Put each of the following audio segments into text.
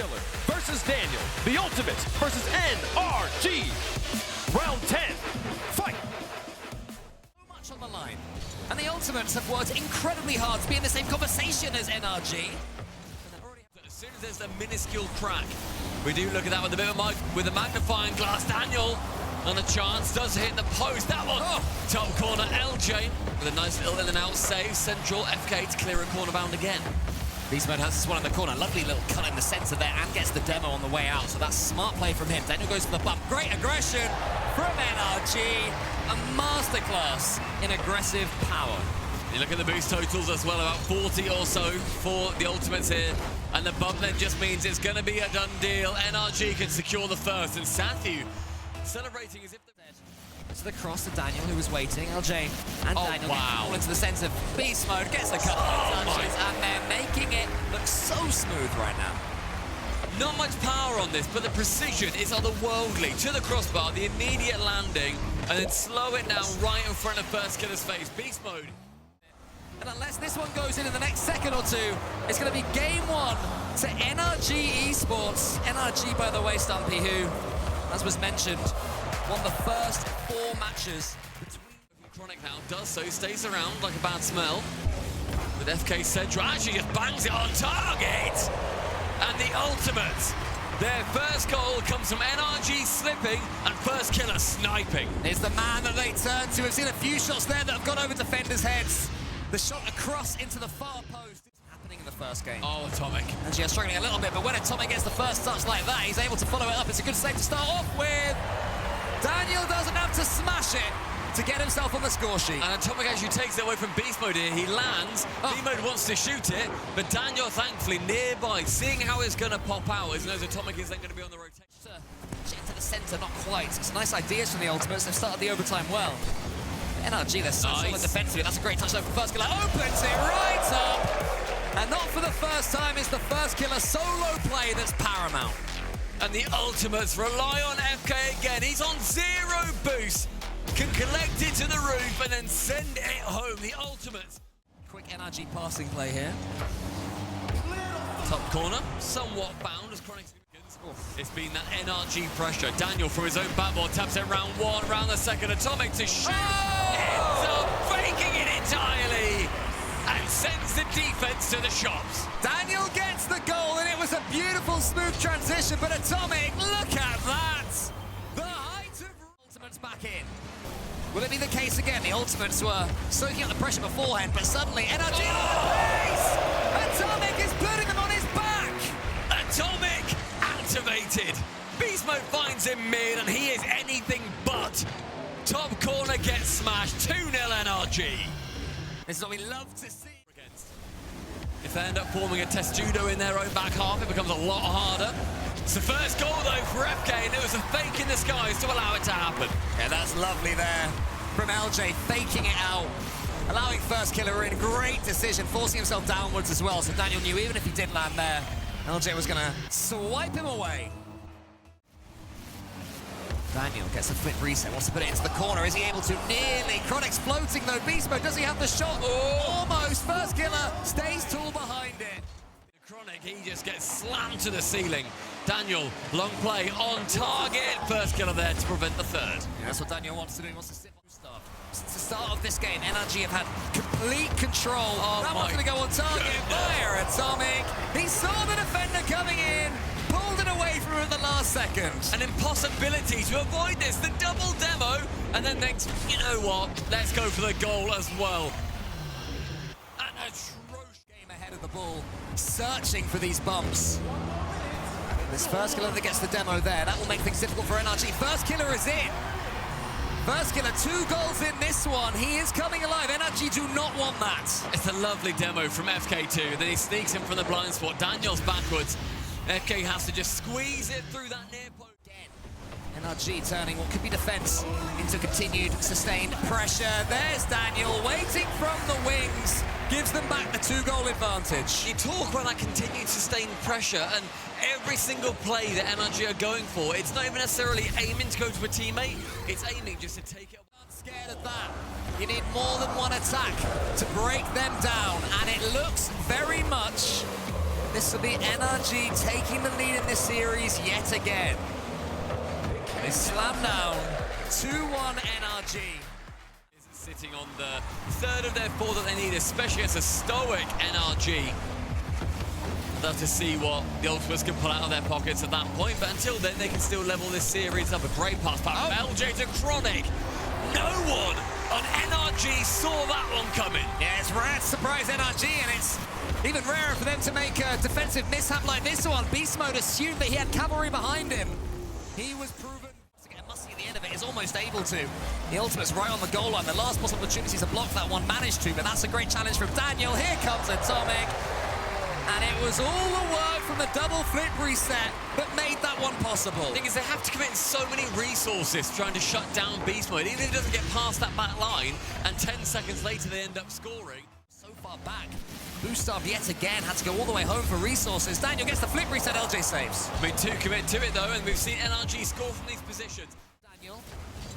Killer versus Daniel, the Ultimates versus NRG. Round 10, fight! So much on the line, and the Ultimates have worked incredibly hard to be in the same conversation as NRG. As soon as there's a minuscule crack, we do look at that with a bit of with a magnifying glass. Daniel on a chance does hit the post. That one, top corner, LJ with a nice little in and out save. Central FK to clear a corner bound again. Beast Mode has this one in the corner. Lovely little cut in the center there and gets the demo on the way out. So that's smart play from him. Daniel goes for the bump. Great aggression from NRG. A masterclass in aggressive power. You look at the boost totals as well, about 40 or so for the Ultimates here. And the bump then just means it's going to be a done deal. NRG can secure the first, and Sathu celebrating as if the... To the cross to Daniel, who was waiting. LJ and Daniel wow. into the center. Beast Mode gets a couple of touches, and they're making it look so smooth right now. Not much power on this, but the precision is otherworldly. To the crossbar, the immediate landing, and then slow it down right in front of First Killer's face. Beast Mode. And unless this one goes in the next second or two, it's going to be game one to NRG Esports. NRG, by the way, Stumpy, who, as was mentioned, won the first 4 matches. Chronic now does so, stays around like a bad smell. With FK Central, actually just bangs it on target. And the Ultimates, their first goal comes from NRG slipping and First Killer sniping. It's the man that they turn to. We've seen a few shots there that have gone over defenders' heads. The shot across into the far post is happening in the first game. Oh, Atomic. And she's struggling a little bit, but when Atomic gets the first touch like that, he's able to follow it up. It's a good save to start off with. Daniel doesn't have to smash it to get himself on the score sheet. And Atomic actually takes it away from Beast Mode here. He lands, B-Mode wants to shoot it, but Daniel thankfully nearby, seeing how it's going to pop out, as knows Atomic is then going to be on the rotation. Into the center, not quite. It's nice ideas from the Ultimates. They've started the overtime well. NRG, they're so solid defensively. That's a great touchdown from First Killer. Opens it right up. And not for the first time is the First Killer solo play that's paramount. And the Ultimates rely on FK again. He's on 0 boost. Can collect it to the roof and then send it home. The Ultimates. Quick NRG passing play here. Top corner, somewhat bound as Chronic. It's been that NRG pressure. Daniel from his own backboard taps it round 1, round the second. Atomic to shoot. Ends up faking it entirely and sends the defense to the shops. Daniel gets the goal, and it was a beautiful, smooth transition. But Atomic, look at that! The height of Ultimates back in. Will it be the case again? The Ultimates were soaking up the pressure beforehand, but suddenly NRG on the pace! Atomic is putting them on his back! Atomic activated. Beast Mode finds him mid, and he is anything but. Top corner gets smashed. 2-0 NRG. This is what we love to see. If they end up forming a testudo in their own back half, it becomes a lot harder. It's the first goal, though, for FK, and it was a fake in the skies to allow it to happen. Yeah, that's lovely there from LJ, faking it out, allowing First Killer in. Great decision, forcing himself downwards as well. So Daniel knew even if he did land there, LJ was going to swipe him away. Daniel gets a flip reset, wants to put it into the corner. Is he able to? Nearly. Chronic's floating though. Beast Mode, does he have the shot? Oh, almost. First Killer stays tall behind it. Chronic, he just gets slammed to the ceiling. Daniel, long play on target. First Killer there to prevent the third. Yeah, that's what Daniel wants to do. He wants to sit on stuff. Since the start of this game, NRG have had complete control. That one's going to go on target. Fire Atomic. He saw the defender coming in. Pulled it away from him at the last second. An impossibility to avoid this. The double demo, and then thinks, you know what? Let's go for the goal as well. An atrocious game ahead of the ball, searching for these bumps. This First Killer that gets the demo there, that will make things difficult for NRG. First Killer is in. First Killer, 2 goals in this one. He is coming alive. NRG do not want that. It's a lovely demo from FK2. Then he sneaks in from the blind spot. Daniel's backwards. FK has to just squeeze it through that near post. NRG turning what could be defense into continued sustained pressure. There's Daniel waiting from the wings. Gives them back the 2-goal advantage. You talk about that continued sustained pressure, and every single play that NRG are going for, it's not even necessarily aiming to go to a teammate, it's aiming just to take it. Not scared of that. You need more than one attack to break them down, and it looks very much This will be NRG taking the lead in this series yet again. They slam down 2-1 NRG. Sitting on the third of their four that they need, especially as a stoic NRG. I'd love to see what the Ultimates can pull out of their pockets at that point, but until then, they can still level this series up. A great pass back from LJ to Chronic. No one on NRG saw that one coming. Yeah, it's rare to surprise NRG, and it's even rarer for them to make a defensive mishap like this one. Beast Mode assumed that he had cavalry behind him. He was proven to get musty at the end of it, is almost able to. The Ultimate's right on the goal line. The last possible opportunity to block that one managed to, but that's a great challenge from Daniel. Here comes Atomic. And it was all the work from the double flip reset that made that one possible. The thing is, they have to commit so many resources trying to shut down Beast Mode, even if it doesn't get past that back line, and 10 seconds later they end up scoring. So far back, Boostarb yet again had to go all the way home for resources. Daniel gets the flip reset, LJ saves. I mean, to commit to it though, and we've seen NRG score from these positions.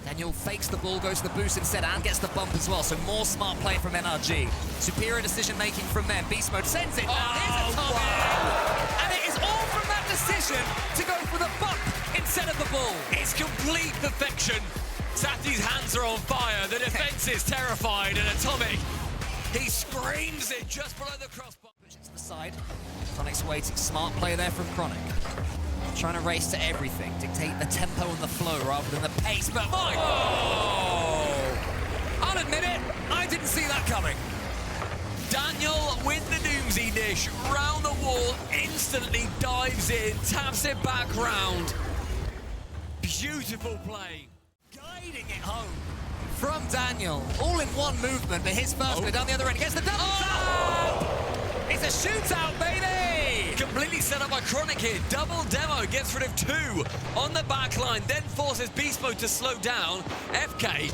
Daniel fakes the ball, goes to the boost instead, and gets the bump as well. So more smart play from NRG. Superior decision-making from them. Beast Mode sends it down. Here's Atomic. Wow. And it is all from that decision to go for the bump instead of the ball. It's complete perfection. Sathi's hands are on fire. The defense is terrified, and Atomic, he screams it just below the crossbar. Push it to the side. Chronic's waiting. Smart play there from Chronic. Trying to race to everything, dictate the tempo and the flow rather than the pace, but I'll admit it, I didn't see that coming. Daniel with the Doomsy dish, round the wall, instantly dives in, taps it back round. Beautiful play. Guiding it home from Daniel, all in one movement, but his first go down the other end, gets the double tap! It's a shootout, baby! Completely set up by Chronic here. Double demo, gets rid of two on the back line, then forces Beast Mode to slow down. FK,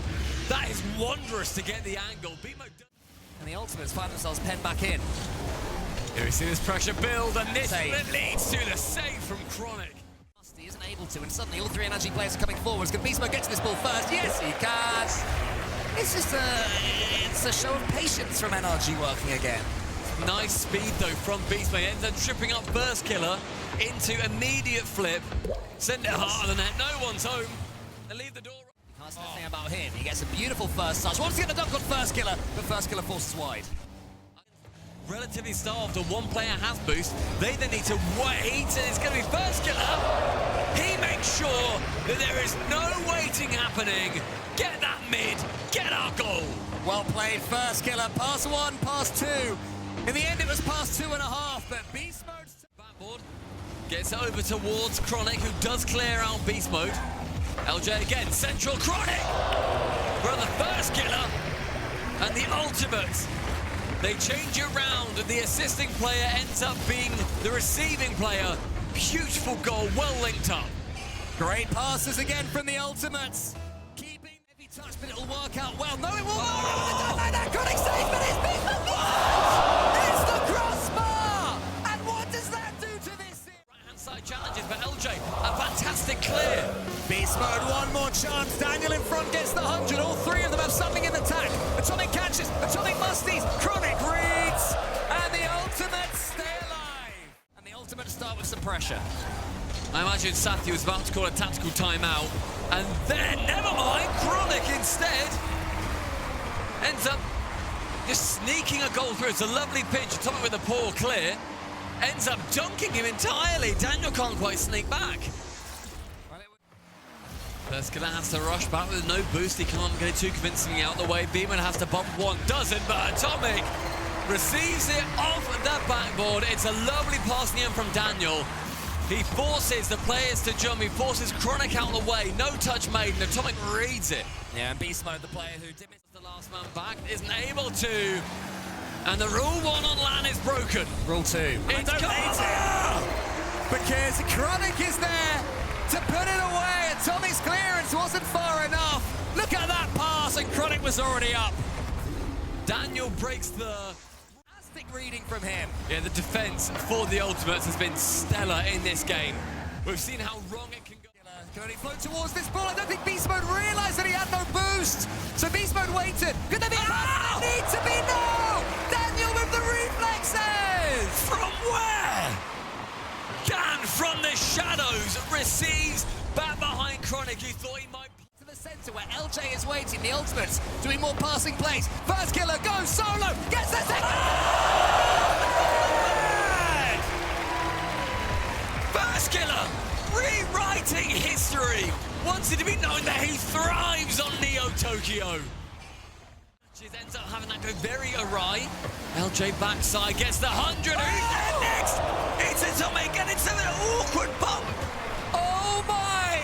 that is wondrous to get the angle. And the Ultimates find themselves penned back in. Here we see this pressure build, and this leads to the save from Chronic. He isn't able to, and suddenly all three NRG players are coming forwards. Can Beast Mode get to this ball first? Yes, he can. It's just a show of patience from NRG working again. Nice speed though from Beast Mode, ends up tripping up Burst Killer into immediate flip. Send it hard on the net, no one's home. They leave the door. You can't say anything about him. He gets a beautiful first touch. Wants to get the dunk on First Killer, but First Killer forces wide. Relatively starved, and one player has boost. They then need to wait, and it's going to be First Killer. He makes sure that there is no waiting happening. Get that mid, get our goal. Well played, First Killer. Pass one, pass two. In the end, it was past 2.5, but Beast Mode's backboard gets it over towards Chronic, who does clear out Beast Mode. LJ again, central Chronic for the First Killer, and the Ultimates. They change it around, and the assisting player ends up being the receiving player. Beautiful goal, well linked up. Great passes again from the Ultimates. Keeping heavy touch, but it'll work out well. No, it won't. Chronic save, but it's Beast Mode. It's the crossbar! And what does that do to this? Right-hand side challenges, but LJ, a fantastic clear. Beast Mode, one more chance. Daniel in front gets the 100. All three of them have something in the tank. Atomic catches, Atomic musties, Chronic reads, and the Ultimates stay alive. And the Ultimates start with some pressure. I imagine Sathi was about to call a tactical timeout, and then, never mind, Chronic instead ends up just sneaking a goal through. It's a lovely pitch. Atomic with a poor clear. Ends up dunking him entirely. Daniel can't quite sneak back. First Killer has to rush back with no boost. He can't get it too convincingly out the way. Beeman has to bump one. Doesn't, but Atomic receives it off the backboard. It's a lovely pass in the end from Daniel. He forces the players to jump. He forces Chronic out of the way. No touch made, and Atomic reads it. Yeah, and Beast Mode, the player who did miss the last man back, isn't able to. And the rule 1 on LAN is broken. Rule 2. It's gone! Because Chronic is there to put it away. Atomic's clearance wasn't far enough. Look at that pass, and Chronic was already up. Daniel breaks the... fantastic reading from him. Yeah, the defense for the Ultimates has been stellar in this game. We've seen how wrong it can go. Can only float towards this ball. I don't think Beast Mode realised that he had no boost. So Beast Mode waited. Could there be a pass? There need to be no! Daniel with the reflexes! From where? Dan from the shadows receives back behind Chronic. He thought he might... To the center where LJ is waiting. The ultimates doing more passing plays. First killer goes solo. Gets the second. First killer rewriting history. Wants it to be known that he thrives on Neo Tokyo. She ends up having that go very awry. LJ backside gets the 100. Who's there next? It's Atomic and it's an awkward bump. Oh my!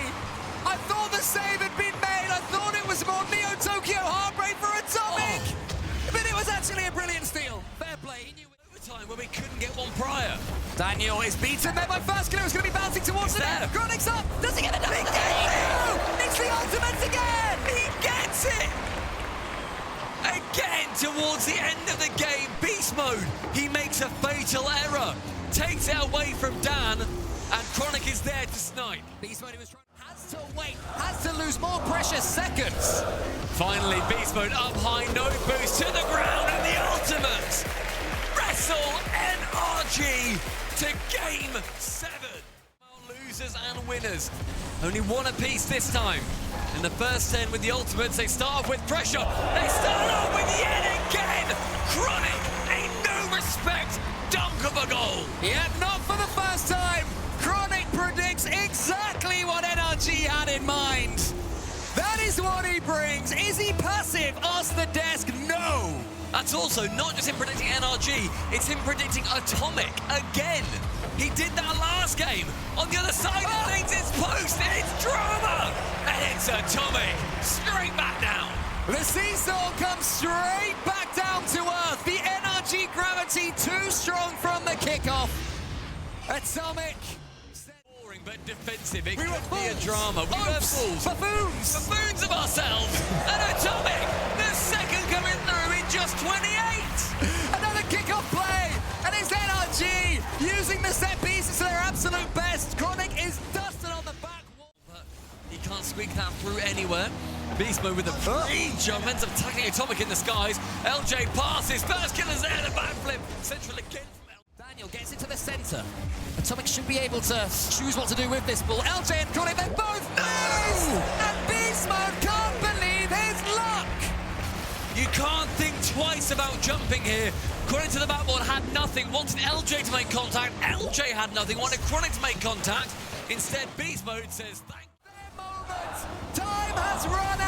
I thought the save had been made. I thought it was more Neo Tokyo heartbreak for Atomic. But it was actually a brilliant steal. Fair play. He knew it. Overtime when we couldn't get one prior. Daniel is beaten there by first killer. Who's going to be bouncing towards the net. Chronic's up. Does he get it? He gets it! It's the ultimate again. He gets it! Again, towards the end of the game, Beast Mode, he makes a fatal error, takes it away from Dan, and Chronic is there to snipe. Beast Mode has to wait, has to lose more precious seconds. Finally, Beast Mode up high, no boost to the ground, and the ultimates wrestle NRG to Game 7. Losers and winners, only one apiece this time. In the first 10 with the ultimates, they start off with pressure. They start off with yet again Chronic, a no respect dunk of a goal. Yep, not for the first time. Chronic predicts exactly what NRG had in mind. That is what he brings. Is he passive? Ask the desk. No. That's also not just him predicting NRG, it's him predicting Atomic again. He did that last game. On the other side of things, it's post, it's drama. And it's Atomic, straight back down. The seesaw comes straight back down to earth. The NRG gravity too strong from the kickoff. Atomic. Boring but defensive, it We were could be a fools. drama. We were fools. Buffoons. Buffoons of ourselves. And Atomic, the second coming through in just 28. Another kickoff play. And it's NRG using the set pieces to their absolute best. Chronic is dusted on the back wall. But he can't squeak that through anywhere. Beast Mode with a pre-jump ends up tackling Atomic in the skies. LJ passes, first killer's there, the backflip. Central again from Daniel gets it to the center. Atomic should be able to choose what to do with this ball. LJ and Chronic, they're both nice! And Beast Mode can't believe his luck! You can't think twice about jumping here. Chronic to the backboard had nothing, wanted LJ to make contact. LJ had nothing, wanted Chronic to make contact. Instead, Beast Mode says thank you. Their moment. Time has run